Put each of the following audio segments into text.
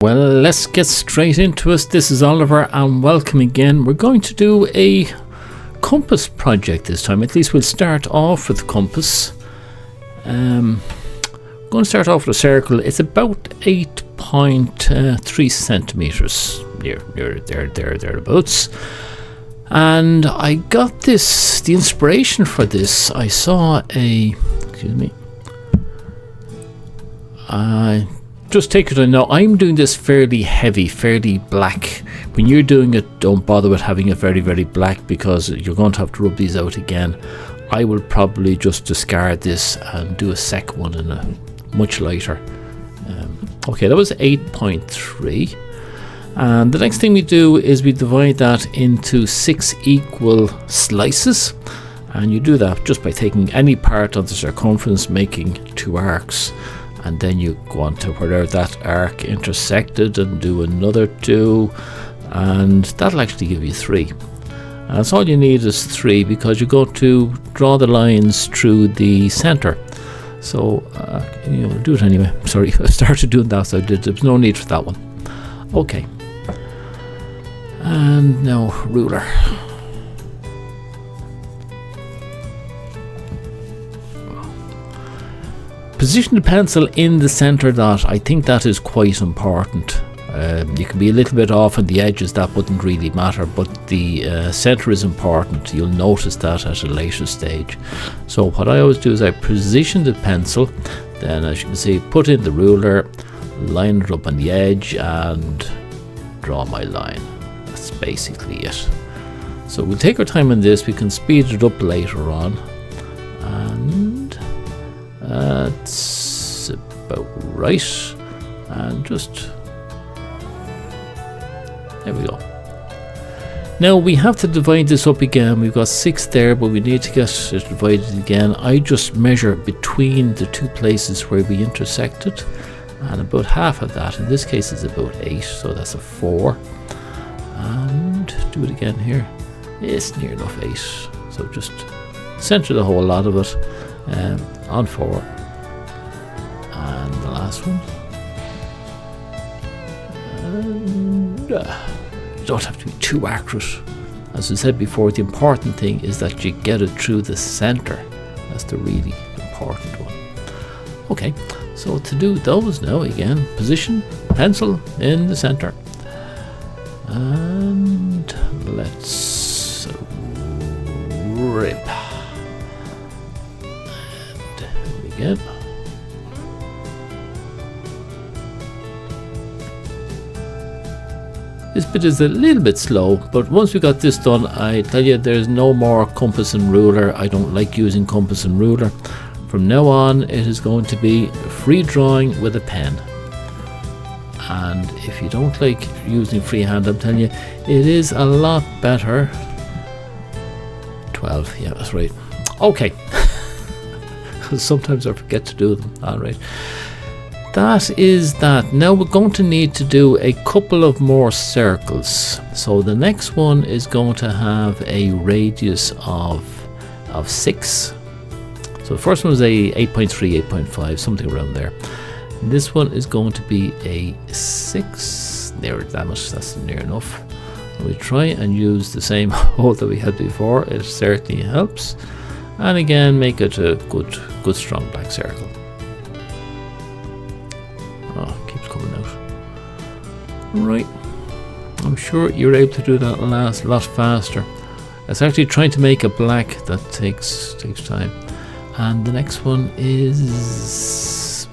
Well, let's get straight into it. This is Oliver and welcome again. We're going to do a compass project this time. At least we'll start off with the compass. I'm going to start off with a circle. It's about 8.3 centimeters, thereabouts. And I got the inspiration for this. I saw just take it I know I'm doing this fairly heavy, fairly black. When you're doing it, don't bother with having it very, very black because you're going to have to rub these out again. I will probably just discard this and do a second one in a much lighter. Okay, that was 8.3. And the next thing we do is we divide that into 6 equal slices. And you do that just by taking any part of the circumference, making 2 arcs. And then you go on to where that arc intersected and do another 2, and that'll actually give you 3. And that's all you need is 3 because you're going to draw the lines through the center. So do it anyway. Sorry, I started doing that, so there's no need for that one. Okay, and now ruler. Position the pencil in the center dot. I think that is quite important. You can be a little bit off on the edges, that wouldn't really matter, but the center is important. You'll notice that at a later stage. So what I always do is I position the pencil, then as you can see, put in the ruler, line it up on the edge and draw my line. That's basically it. So we'll take our time on this. We can speed it up later on. And that's about right, and just there we go. Now we have to divide this up again. We've got 6 there, but we need to get it divided again. I just measure between the 2 places where we intersected, and about half of that in this case is about 8, so that's a 4. And do it again here. It's near enough 8, so just center the whole lot of it on 4, and the last one. And you don't have to be too accurate. As I said before, the important thing is that you get it through the center. That's the really important one. Okay, so to do those now, again, position pencil in the center, and let's rip. Again. This bit is a little bit slow, but once we got this done, I tell you there's no more compass and ruler. I don't like using compass and ruler. From now on it is going to be free drawing with a pen. And if you don't like using freehand, I'm telling you, it is a lot better. 12, yeah, that's right. Okay. Sometimes I forget to do them. Alright, that is that. Now we're going to need to do a couple of more circles. So the next one is going to have a radius of 6. So the first one was a 8.3, 8.5, something around there. And this one is going to be a 6. There, that's near enough. We try and use the same hole that we had before. It certainly helps. And again, make it a good strong black circle. Oh, it keeps coming out. Right, I'm sure you're able to do that a lot faster. It's actually trying to make a black that takes time. And the next one is,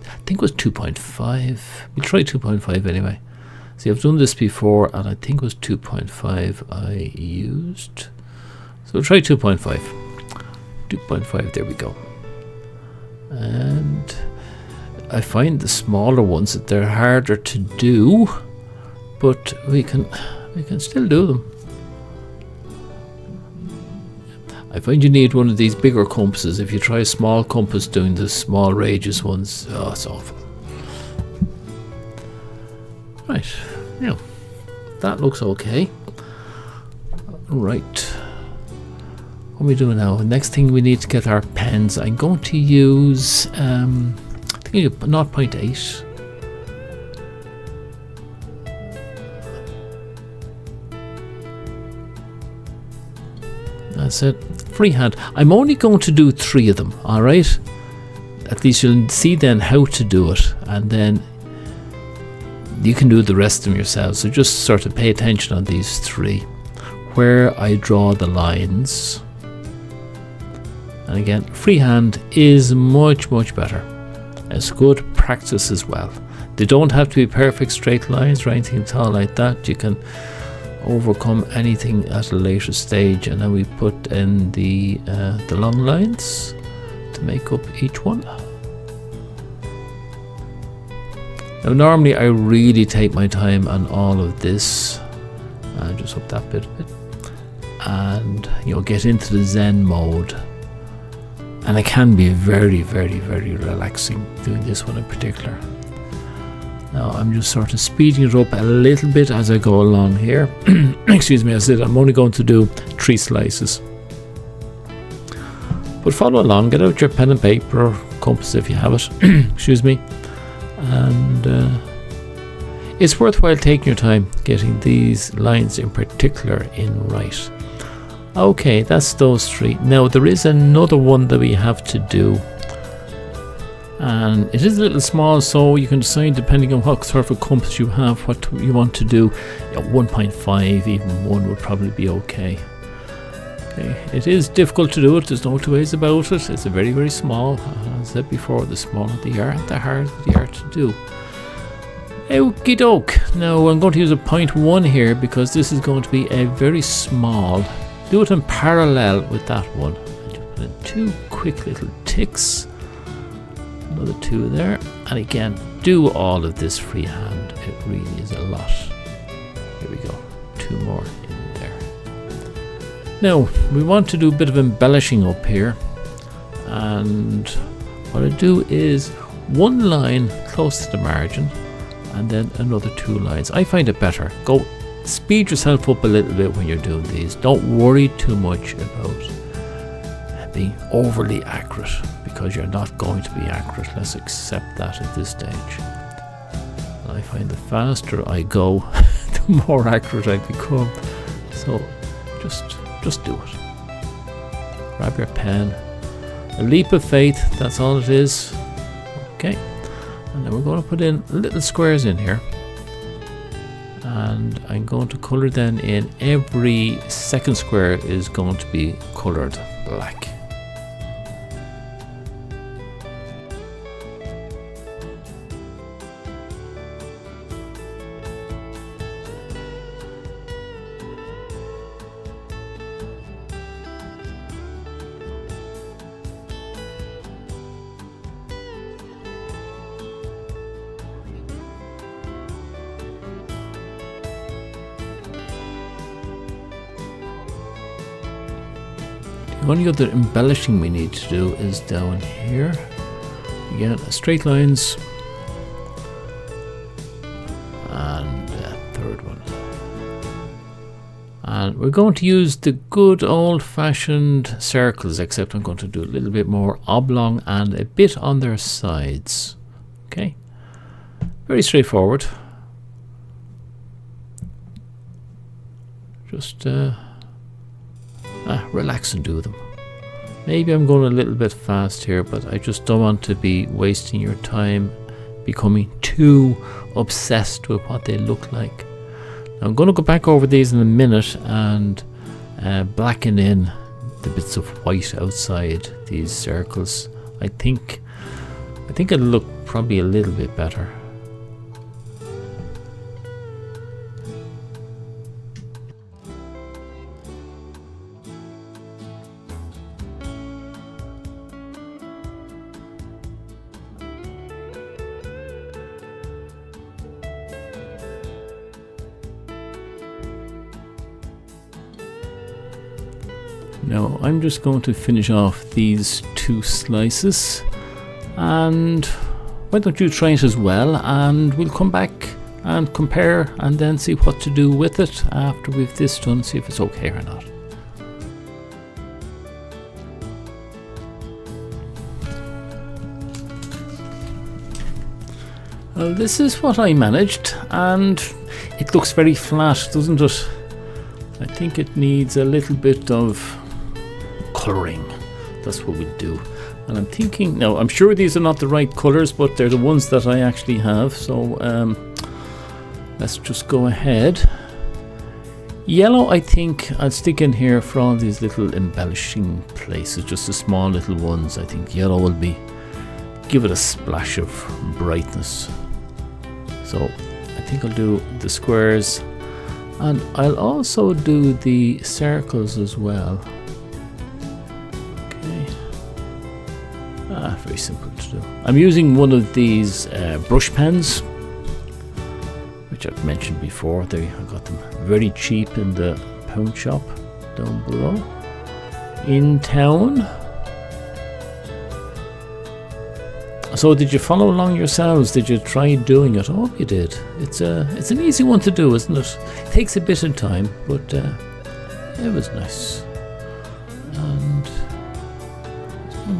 I think it was 2.5. We'll try 2.5 anyway. See, I've done this before, and I think it was 2.5 I used. So we'll try 2.5. 2.5, there we go. And I find the smaller ones that they're harder to do, but we can still do them. I find you need one of these bigger compasses. If you try a small compass doing the small radius ones, oh, it's awful. Right, now that looks okay. Right, what are we doing now? Next thing, we need to get our pens. I'm going to use I think 0.8. That's it. Freehand. I'm only going to do 3 of them, alright? At least you'll see then how to do it, and then you can do the rest of them yourselves. So just sort of pay attention on these 3 where I draw the lines. And again, freehand is much better. It's good practice as well. They don't have to be perfect straight lines or anything at all like that. You can overcome anything at a later stage, and then we put in the long lines to make up each one. Now normally I really take my time on all of this, just up that bit of it, and you'll get into the Zen mode, and it can be very relaxing doing this one in particular. Now I'm just sort of speeding it up a little bit as I go along here. Excuse me, I said I'm only going to do 3 slices. But follow along, get out your pen and paper or compass if you have it. Excuse me. And it's worthwhile taking your time getting these lines in particular in right. Okay, that's those 3. Now there is another one that we have to do. And it is a little small, so you can decide depending on what sort of a compass you have what you want to do. 1.5, even 1 would probably be okay. It is difficult to do it, there's no 2 ways about it. It's a very small, as I said before, the smaller the art, the harder the art to do. Okie doke. Now I'm going to use a 0.1 here because this is going to be a very small. Do it in parallel with that one. And just put in 2 quick little ticks. Another 2 there, and again do all of this freehand. It really is a lot. Here we go, 2 more in there. Now we want to do a bit of embellishing up here, and what I do is 1 line close to the margin and then another 2 lines. I find it better. Go speed yourself up a little bit when you're doing these. Don't worry too much about being overly accurate, because you're not going to be accurate. Let's accept that at this stage. And I find the faster I go, the more accurate I become. So just do it. Grab your pen. A leap of faith, that's all it is. Okay. And then we're going to put in little squares in here. And I'm going to colour then in every second square is going to be coloured black. The only other embellishing we need to do is down here. Again, straight lines. And a 3rd one. And we're going to use the good old-fashioned circles, except I'm going to do a little bit more oblong and a bit on their sides. Okay. Very straightforward. Just relax and do them. Maybe I'm going a little bit fast here, but I just don't want to be wasting your time becoming too obsessed with what they look like. Now I'm going to go back over these in a minute and blacken in the bits of white outside these circles. I think it'll look probably a little bit better. Now I'm just going to finish off these 2 slices, and why don't you try it as well, and we'll come back and compare and then see what to do with it after we've this done, see if it's okay or not. Well, this is what I managed, and it looks very flat, doesn't it? I think it needs a little bit of colouring. That's what we'll do. And I'm thinking, now I'm sure these are not the right colours, but they're the ones that I actually have. So let's just go ahead. Yellow, I think I'll stick in here for all these little embellishing places, just the small little ones. I think yellow will give it a splash of brightness. So I think I'll do the squares, and I'll also do the circles as well. Okay. Very simple to do. I'm using one of these brush pens, which I've mentioned before. I got them very cheap in the pound shop down below in town. So did you follow along yourselves? Did you try doing it? I hope you did. It's an easy one to do, isn't it? It takes a bit of time, but it was nice. And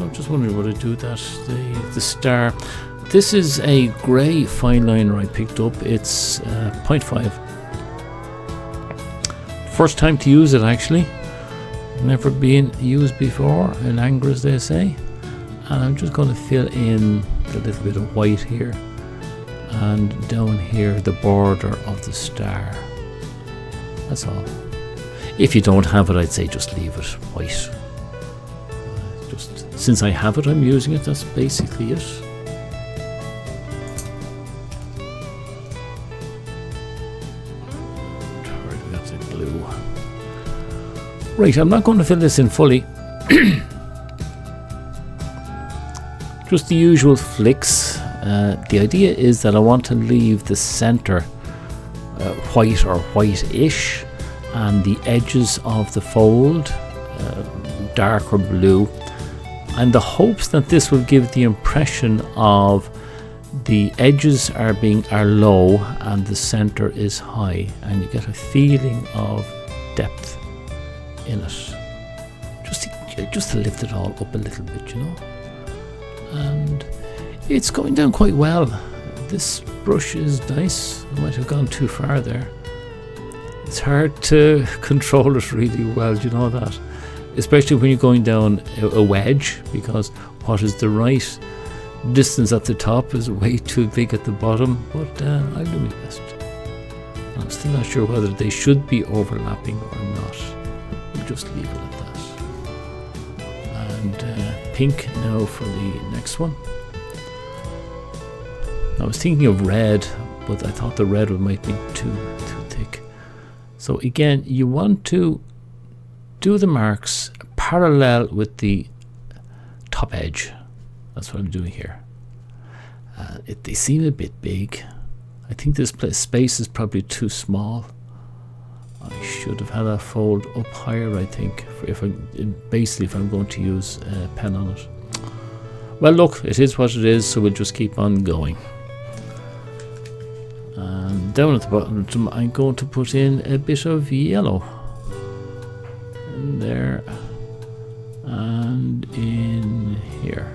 I'm just wondering what I do that the star. This is a grey fine liner I picked up. It's 0.5. First time to use it, actually. Never been used before in anger, as they say. And I'm just going to fill in a little bit of white here, and down here the border of the star. That's all. If you don't have it, I'd say just leave it white. Just since I have it, I'm using it. That's basically it. Where do we got the glue? Right, I'm not going to fill this in fully. Just the usual flicks. The idea is that I want to leave the center white or white-ish, and the edges of the fold darker blue, and the hopes that this will give the impression of the edges are low and the center is high, and you get a feeling of depth in it. Just to lift it all up a little bit, you know. And it's going down quite well. This brush is nice. I might have gone too far there. It's hard to control it really well, do you know that? Especially when you're going down a wedge, because what is the right distance at the top is way too big at the bottom, but I'll do my best. I'm still not sure whether they should be overlapping or not. We'll just leave it at that. And pink now for the next one. I was thinking of red, but I thought the red one might be too thick. So again, you want to do the marks parallel with the top edge. That's what I'm doing here. They seem a bit big. I think this space is probably too small. I should have had that fold up higher, I think, if I'm going to use a pen on it. Well, look, it is what it is, so we'll just keep on going. And down at the bottom, I'm going to put in a bit of yellow. In there. And in here.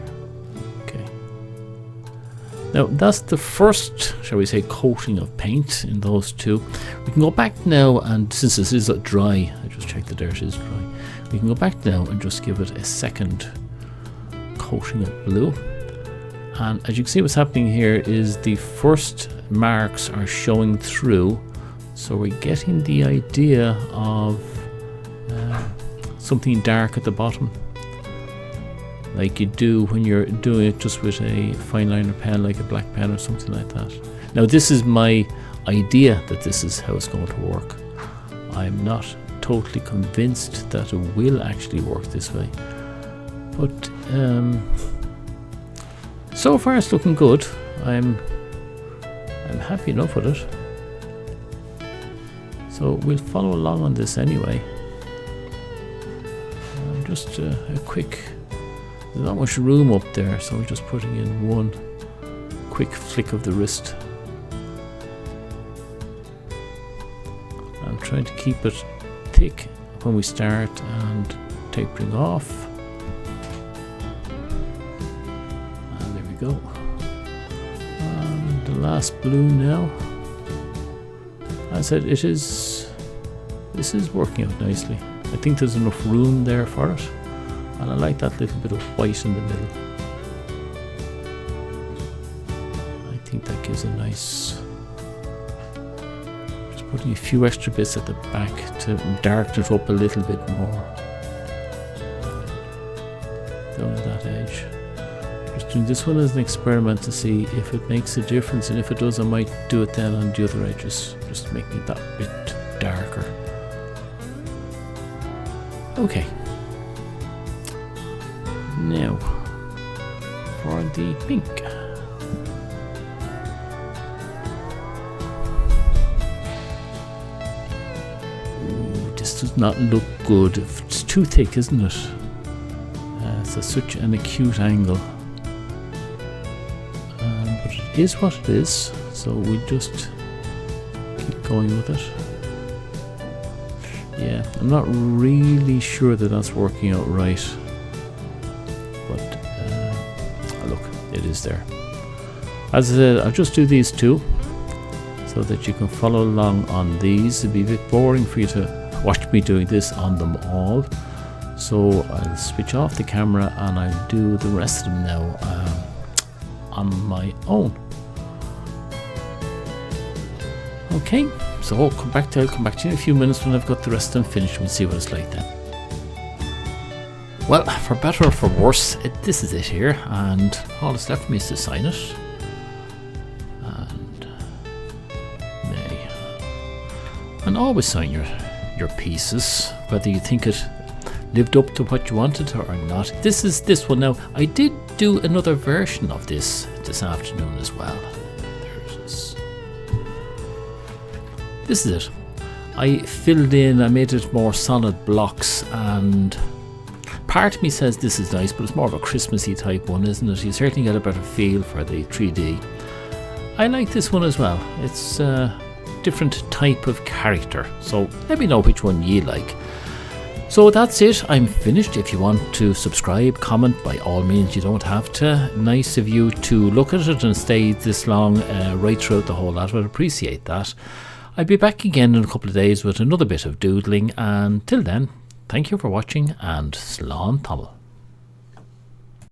Okay. Now, that's the first, shall we say, coating of paint in those two. We can go back now, and since this is dry, I just checked the dirt is dry. We can go back now and just give it a second coating of blue. And as you can see, what's happening here is the first marks are showing through, so we're getting the idea of something dark at the bottom, like you do when you're doing it just with a fine liner pen, like a black pen or something like that. Now, this is my idea that this is how it's going to work. I'm not totally convinced that it will actually work this way, but so far it's looking good. I'm happy enough with it. So we'll follow along on this anyway. Just a quick, there's not much room up there, so we're just putting in one quick flick of the wrist. I'm trying to keep it thick when we start and tapering off. And there we go. And the last blue now. As I said, this is working out nicely. I think there's enough room there for it. And I like that little bit of white in the middle. I think that gives a nice... Just putting a few extra bits at the back to darken it up a little bit more. Down to that edge. Just doing this one as an experiment to see if it makes a difference, and if it does I might do it then on the other edges, just to make it that bit darker. Okay. Now for the pink. Ooh, this does not look good. It's too thick, isn't it? It's such an acute angle. But it is what it is, so we just keep going with it. Yeah, I'm not really sure that that's working out right. But look, it is there. As I said, I'll just do these two so that you can follow along on these. It'd be a bit boring for you to watch me doing this on them all. So I'll switch off the camera and I'll do the rest of them now on my own. Okay, so I'll come back to you in a few minutes when I've got the rest of them finished and we'll see what it's like then. Well, for better or for worse, this is it here, and all that's left for me is to sign it. And always sign your pieces, whether you think it lived up to what you wanted or not. This is this one now. I did do another version of this afternoon as well. There it is. This is it. I filled in, I made it more solid blocks, and part of me says this is nice, but it's more of a Christmassy type one, isn't it? You certainly get a better feel for the 3D. I like this one as well. It's a different type of character, so let me know which one you like. So that's it, I'm finished. If you want to subscribe, comment, by all means, you don't have to. Nice of you to look at it and stay this long right throughout the whole lot. I would appreciate that. I'll be back again in a couple of days with another bit of doodling, and till then, thank you for watching and slán tamil.